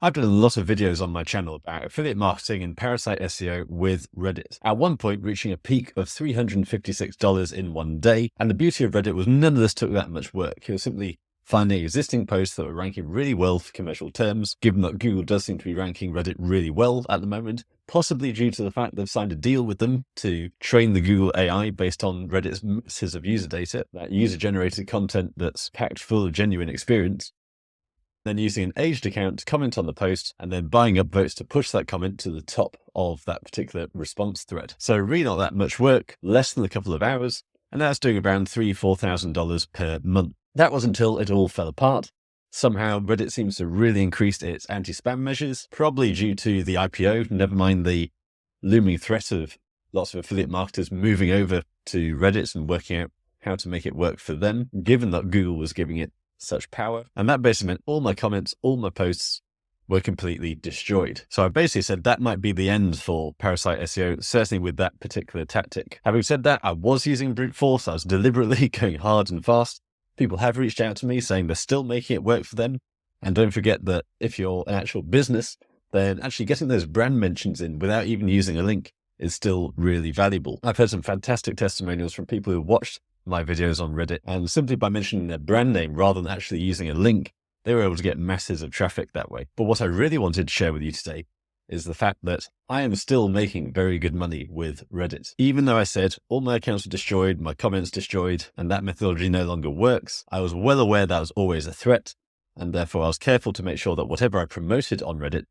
I've done a lot of videos on my channel about affiliate marketing and Parasite SEO with Reddit. At one point, reaching a peak of $356 in one day. And the beauty of Reddit was none of this took that much work. It was simply finding existing posts that were ranking really well for commercial terms, given that Google does seem to be ranking Reddit really well at the moment, possibly due to the fact they've signed a deal with them to train the Google AI based on Reddit's masses of user data, that user-generated content that's packed full of genuine experience. Then using an aged account to comment on the post and then buying up votes to push that comment to the top of that particular response thread. So really not that much work, less than a couple of hours, and that's doing around $3,000–4,000 per month. That was until it all fell apart. Somehow Reddit seems to really increase its anti-spam measures, probably due to the IPO, never mind the looming threat of lots of affiliate marketers moving over to Reddit and working out how to make it work for them, given that Google was giving it such power. And that basically meant all my comments, all my posts were completely destroyed. So I basically said that might be the end for Parasite SEO, certainly with that particular tactic. Having said that, I was using brute force. I was deliberately going hard and fast. People have reached out to me saying they're still making it work for them. And don't forget that if you're an actual business, then actually getting those brand mentions in without even using a link is still really valuable. I've heard some fantastic testimonials from people who watched my videos on Reddit, and simply by mentioning their brand name rather than actually using a link, they were able to get masses of traffic that way. But what I really wanted to share with you today is the fact that I am still making very good money with Reddit. Even though I said all my accounts were destroyed, my comments destroyed, and that methodology no longer works, I was well aware that was always a threat, and therefore I was careful to make sure that whatever I promoted on Reddit,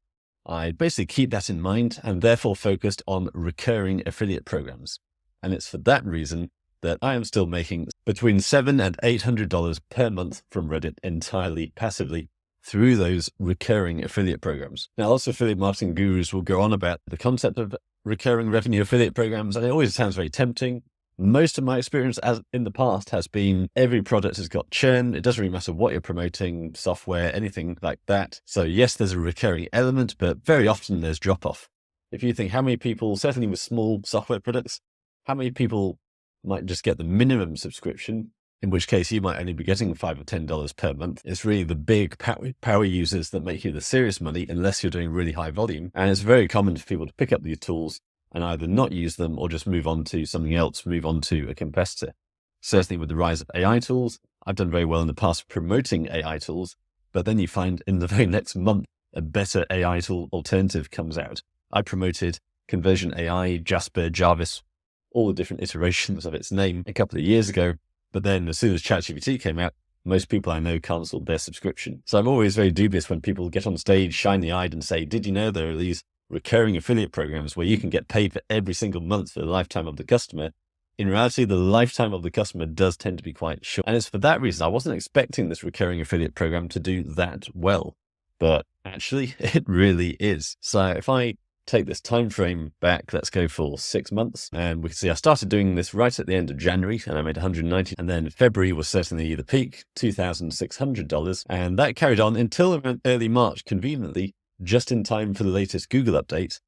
I basically keep that in mind and therefore focused on recurring affiliate programs. And it's for that reason that I am still making between $700 and $800 per month from Reddit entirely passively through those recurring affiliate programs. Now, lots of affiliate marketing gurus will go on about the concept of recurring revenue affiliate programs, and it always sounds very tempting. Most of my experience as in the past has been every product has got churn. It doesn't really matter what you're promoting, software, anything like that. So yes, there's a recurring element, but very often there's drop off. If you think how many people, certainly with small software products, how many people might just get the minimum subscription, in which case you might only be getting $5 or $10 per month. It's really the big power users that make you the serious money unless you're doing really high volume. And it's very common for people to pick up these tools and either not use them or just move on to something else, move on to a competitor. Certainly with the rise of AI tools, I've done very well in the past promoting AI tools, but then you find in the very next month, a better AI tool alternative comes out. I promoted Conversion AI, Jasper, Jarvis, all the different iterations of its name a couple of years ago. But then as soon as ChatGPT came out, most people I know cancelled their subscription. So I'm always very dubious when people get on stage shiny-eyed and say, did you know there are these recurring affiliate programs where you can get paid for every single month for the lifetime of the customer? In reality, the lifetime of the customer does tend to be quite short. And it's for that reason I wasn't expecting this recurring affiliate program to do that well. But actually, it really is. So if I take this time frame back, let's go for 6 months, and we can see I started doing this right at the end of January and I made $190, and then February was certainly the peak, $2,600, and that carried on until around early March, conveniently just in time for the latest Google update.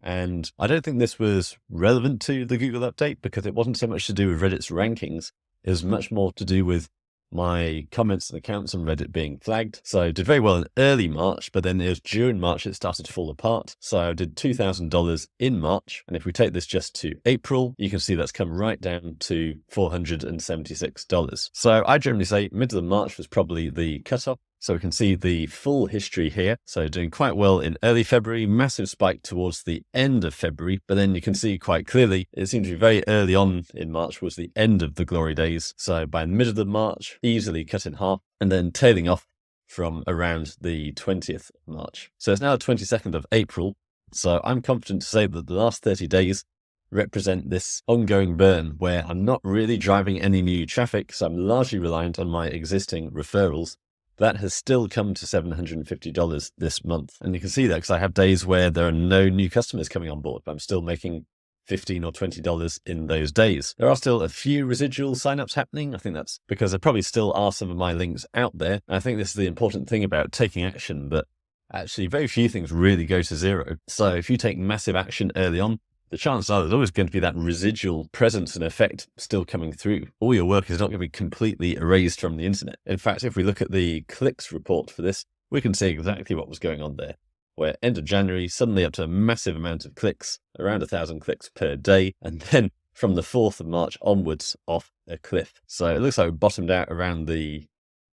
And I don't think this was relevant to the Google update because it wasn't so much to do with Reddit's rankings, it was much more to do with my comments and accounts on Reddit being flagged. So I did very well in early March, but then it was during March it started to fall apart. So I did $2,000 in March. And if we take this just to April, you can see that's come right down to $476. So I generally say middle of March was probably the cutoff. So we can see the full history here. So doing quite well in early February, massive spike towards the end of February. But then you can see quite clearly, it seems to be very early on in March was the end of the glory days. So by the middle of March, easily cut in half and then tailing off from around the 20th of March. So it's now the 22nd of April. So I'm confident to say that the last 30 days represent this ongoing burn where I'm not really driving any new traffic. So I'm largely reliant on my existing referrals. That has still come to $750 this month. And you can see that because I have days where there are no new customers coming on board, but I'm still making $15 or $20 in those days. There are still a few residual signups happening. I think that's because there probably still are some of my links out there. And I think this is the important thing about taking action, that actually very few things really go to zero. So if you take massive action early on, the chances are there's always going to be that residual presence and effect still coming through. All your work is not going to be completely erased from the internet. In fact, if we look at the clicks report for this, we can see exactly what was going on there. where end of January, suddenly up to a massive amount of clicks, around 1,000 clicks per day. And then from the 4th of March onwards, off a cliff. So it looks like we bottomed out around the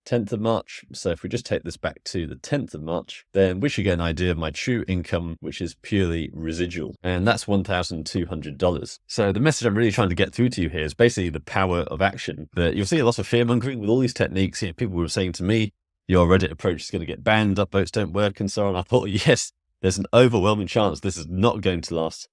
10th of March. So if we just take this back to the 10th of March, then we should get an idea of my true income, which is purely residual. And that's $1,200. So the message I'm really trying to get through to you here is basically the power of action. That you'll see a lot of fear mongering with all these techniques. People were saying to me, your Reddit approach is going to get banned, upvotes don't work, and so on. I thought, yes, there's an overwhelming chance this is not going to last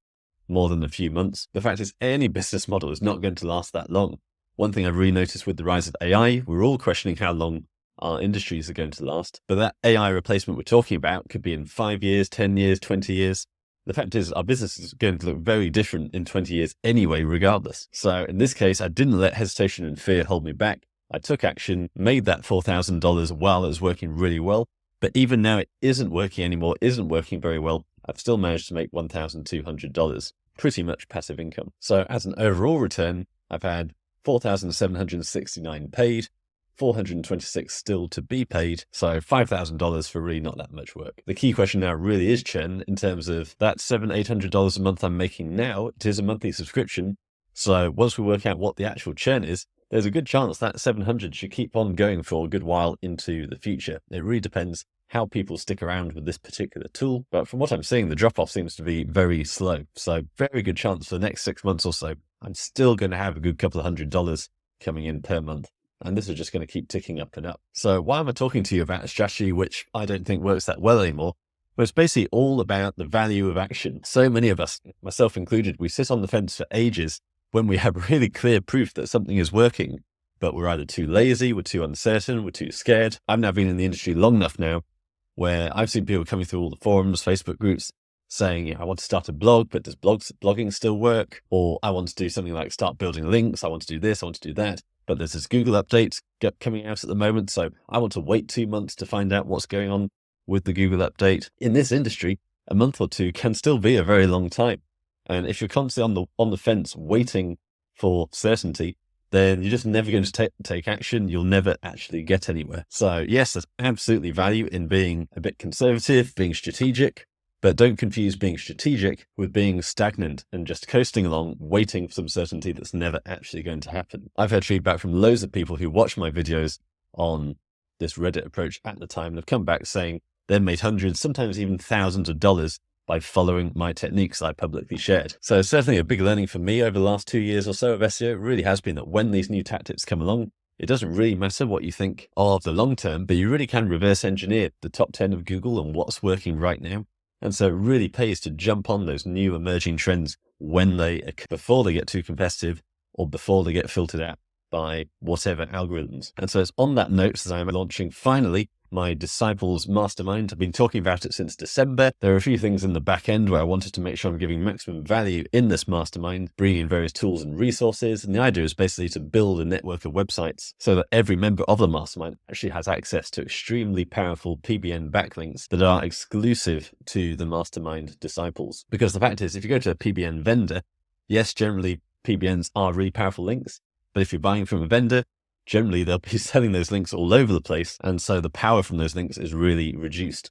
more than a few months. The fact is, any business model is not going to last that long. One thing I've really noticed with the rise of AI, we're all questioning how long our industries are going to last. But that AI replacement we're talking about could be in 5 years, 10 years, 20 years. The fact is, our business is going to look very different in 20 years anyway, regardless. So in this case, I didn't let hesitation and fear hold me back. I took action, made that $4,000 while it was working really well. But even now it isn't working anymore, isn't working very well. I've still managed to make $1,200, pretty much passive income. So as an overall return, I've had 4,769 paid, 426 still to be paid. So $5,000 for really not that much work. The key question now really is, Chen, in terms of that $700-800 a month I'm making now, it is a monthly subscription. So once we work out what the actual churn is, there's a good chance that 700 should keep on going for a good while into the future. It really depends how people stick around with this particular tool. But from what I'm seeing, the drop-off seems to be very slow. So very good chance for the next 6 months or so, I'm still going to have a good couple of $100 coming in per month. And this is just going to keep ticking up and up. So why am I talking to you about a strategy which I don't think works that well anymore? Well, it's basically all about the value of action. So many of us, myself included, we sit on the fence for ages when we have really clear proof that something is working, but we're either too lazy, we're too uncertain, we're too scared. I've now been in the industry long enough now where I've seen people coming through all the forums, Facebook groups, saying, I want to start a blog, but does blogging still work? Or I want to do something like start building links. I want to do this, I want to do that. But there's this Google update coming out at the moment. So I want to wait 2 months to find out what's going on with the Google update. In this industry, a month or two can still be a very long time. And if you're constantly on the fence waiting for certainty, then you're just never going to take action. You'll never actually get anywhere. So yes, there's absolutely value in being a bit conservative, being strategic, but don't confuse being strategic with being stagnant and just coasting along, waiting for some certainty that's never actually going to happen. I've had feedback from loads of people who watch my videos on this Reddit approach at the time and have come back saying they've made hundreds, sometimes even thousands of dollars by following my techniques I publicly shared. So certainly a big learning for me over the last 2 years or so of SEO. It really has been that when these new tactics come along, it doesn't really matter what you think of the long term, but you really can reverse engineer the top 10 of Google and what's working right now. And so it really pays to jump on those new emerging trends before they get too competitive or before they get filtered out by whatever algorithms. And so it's on that note that I'm launching finally my Disciples Mastermind. I've been talking about it since December. There are a few things in the back end where I wanted to make sure I'm giving maximum value in this mastermind, bringing in various tools and resources. And the idea is basically to build a network of websites so that every member of the mastermind actually has access to extremely powerful PBN backlinks that are exclusive to the mastermind disciples. Because the fact is, if you go to a PBN vendor, yes, generally PBNs are really powerful links, but if you're buying from a vendor, generally they'll be selling those links all over the place. And so the power from those links is really reduced.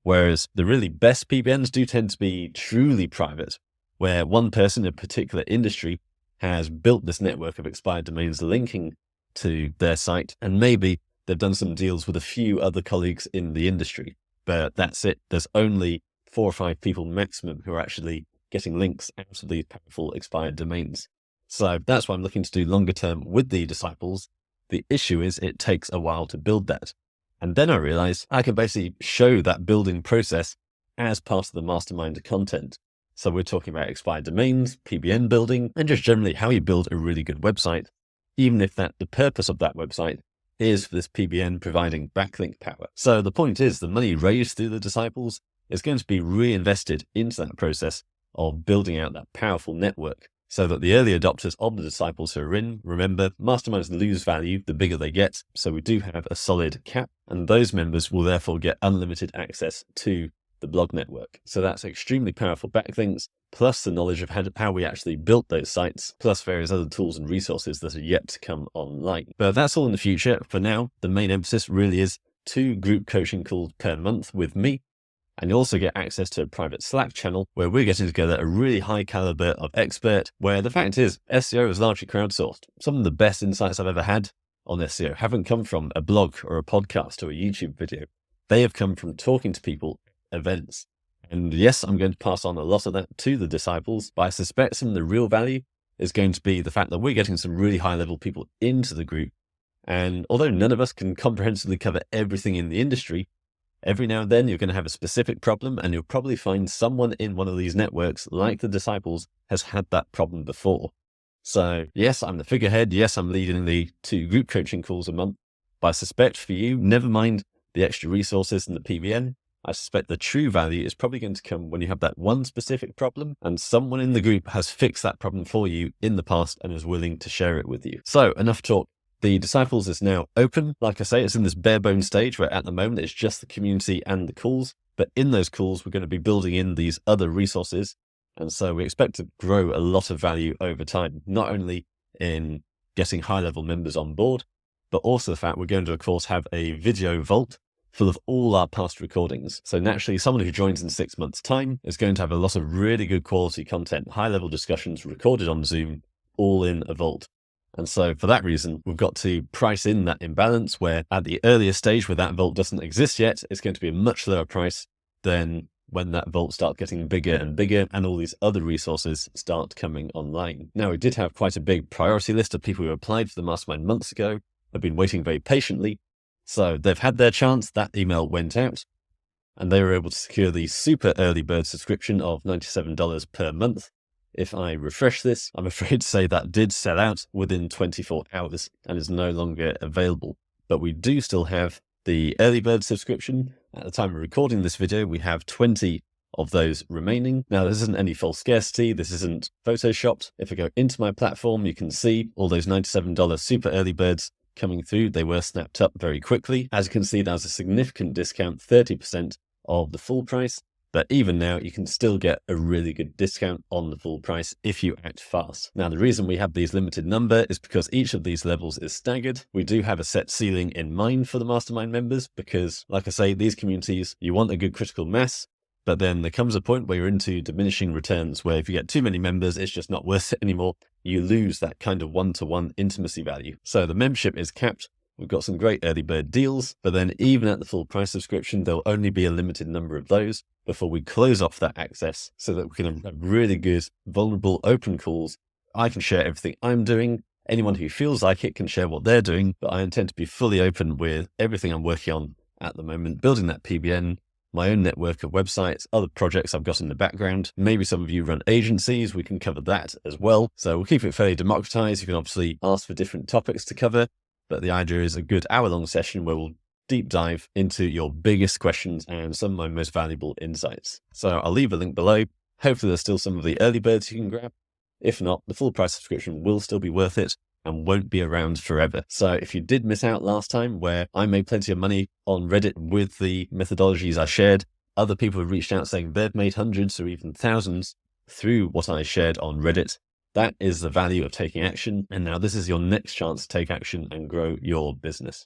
Whereas the really best PBNs do tend to be truly private, where one person in a particular industry has built this network of expired domains linking to their site. And maybe they've done some deals with a few other colleagues in the industry, but that's it. There's only 4 or 5 people maximum who are actually getting links out of these powerful expired domains. So that's what I'm looking to do longer term with the disciples. The issue is it takes a while to build that. And then I realized I can basically show that building process as part of the mastermind content. So we're talking about expired domains, PBN building, and just generally how you build a really good website, even if the purpose of that website is for this PBN providing backlink power. So the point is the money raised through the disciples is going to be reinvested into that process of building out that powerful network, so that the early adopters of the disciples who are in, remember, masterminds lose value the bigger they get. So we do have a solid cap, and those members will therefore get unlimited access to the blog network. So that's extremely powerful backlinks, plus the knowledge of how we actually built those sites, plus various other tools and resources that are yet to come online. But that's all in the future. For now, the main emphasis really is 2 group coaching calls per month with me. And you also get access to a private Slack channel where we're getting together a really high caliber of expert, where the fact is SEO is largely crowdsourced. Some of the best insights I've ever had on SEO haven't come from a blog or a podcast or a YouTube video. They have come from talking to people at events. And yes, I'm going to pass on a lot of that to the disciples, but I suspect some of the real value is going to be the fact that we're getting some really high level people into the group. And although none of us can comprehensively cover everything in the industry, every now and then you're going to have a specific problem, and you'll probably find someone in one of these networks, like the disciples, has had that problem before. So yes, I'm the figurehead. Yes, I'm leading the 2 group coaching calls a month. But I suspect for you, never mind the extra resources and the PBN, I suspect the true value is probably going to come when you have that one specific problem and someone in the group has fixed that problem for you in the past and is willing to share it with you. So enough talk. The Disciples is now open. Like I say, it's in this bare bones stage where at the moment it's just the community and the calls. But in those calls, we're going to be building in these other resources. And so we expect to grow a lot of value over time, not only in getting high level members on board, but also the fact we're going to, of course, have a video vault full of all our past recordings. So naturally, someone who joins in 6 months' time is going to have a lot of really good quality content, high level discussions recorded on Zoom, all in a vault. And so for that reason, we've got to price in that imbalance where at the earlier stage where that vault doesn't exist yet, it's going to be a much lower price than when that vault starts getting bigger and bigger and all these other resources start coming online. Now, we did have quite a big priority list of people who applied for the Mastermind months ago, have been waiting very patiently. So they've had their chance, that email went out, and they were able to secure the super early bird subscription of $97 per month. If I refresh this, I'm afraid to say that did sell out within 24 hours and is no longer available. But we do still have the early bird subscription. At the time of recording this video, we have 20 of those remaining. Now, this isn't any false scarcity. This isn't photoshopped. If I go into my platform, you can see all those $97 super early birds coming through. They were snapped up very quickly. As you can see, that was a significant discount, 30% of the full price. But even now, you can still get a really good discount on the full price if you act fast. Now, the reason we have these limited number is because each of these levels is staggered. We do have a set ceiling in mind for the Mastermind members because, like I say, these communities, you want a good critical mass, but then there comes a point where you're into diminishing returns, where if you get too many members, it's just not worth it anymore. You lose that kind of one-to-one intimacy value. So the membership is capped. We've got some great early bird deals, but then even at the full price subscription, there'll only be a limited number of those before we close off that access so that we can have really good, vulnerable, open calls. I can share everything I'm doing. Anyone who feels like it can share what they're doing, but I intend to be fully open with everything I'm working on at the moment, building that PBN, my own network of websites, other projects I've got in the background. Maybe some of you run agencies. We can cover that as well. So we'll keep it fairly democratized. You can obviously ask for different topics to cover. But the idea is a good hour-long session where we'll deep dive into your biggest questions and some of my most valuable insights. So I'll leave a link below. Hopefully there's still some of the early birds you can grab. If not, the full price subscription will still be worth it and won't be around forever. So if you did miss out last time where I made plenty of money on Reddit with the methodologies I shared, other people have reached out saying they've made hundreds or even thousands through what I shared on Reddit. That is the value of taking action. And now this is your next chance to take action and grow your business.